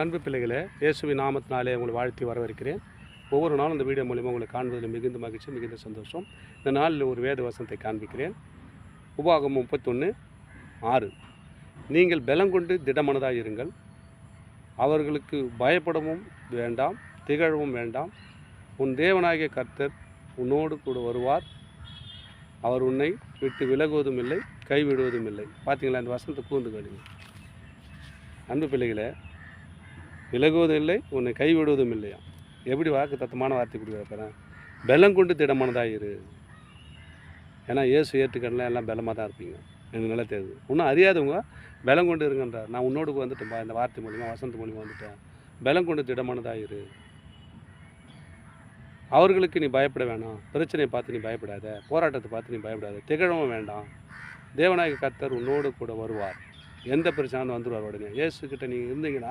அன்பு பிள்ளைகளே, இயேசுவின் நாமத்தினாலே உங்களை வாழ்த்தி வரவேற்கிறேன். ஒவ்வொரு நாளும் இந்த வீடியோ மூலிமா உங்களை காண்பதில் மிகுந்த மகிழ்ச்சி, மிகுந்த சந்தோஷம். இந்த நாளில் ஒரு வேத வசனத்தை காண்பிக்கிறேன். உபாகமம் 31:6. நீங்கள் பலங்கொண்டு திடமனதாக இருங்கள், அவர்களுக்கு பயப்படவும் வேண்டாம், திகழவும் வேண்டாம். உன் தேவனாகிய கர்த்தர் உன்னோடு கூட வருவார். அவர் உன்னை விட்டு விலகுவதும் இல்லை, கைவிடுவதும் இல்லை. பார்த்தீங்களா, இந்த வசனத்தை கூர்ந்து கேளுங்க. அன்பு பிள்ளைகளே, விலகுவதும் இல்லை, உன்னை கைவிடுவதும் இல்லையா? எப்படி வாக்கு தத்தமான வார்த்தை கொடுக்குறப்பறேன். பலம் கொண்டு திடமானதாக இரு. ஏன்னா இயேசு ஏற்றுக்கடலாம் எல்லாம் பலமாக தான் இருப்பீங்க. எனக்கு நல்லா தெரியுது. இன்னும் அறியாதவங்க பலம் கொண்டு இருங்கன்றார். நான் உன்னோடு வந்துட்டேன்பா, இந்த வார்த்தை மூலிமா, வசனத்து மூலிமா வந்துட்டேன். பலம் கொண்டு திடமானதாக இரு. அவர்களுக்கு நீ பயப்பட வேணாம். பிரச்சனையை பார்த்து நீ பயப்படாத, போராட்டத்தை பார்த்து நீ பயப்படாத, திகழவும் வேண்டாம். தேவநாயக கர்த்தர் உன்னோடு கூட வருவார். எந்த பிரச்சனை வந்துடுவார் உடனே. இயேசுக்கிட்ட நீங்கள் இருந்தீங்கன்னா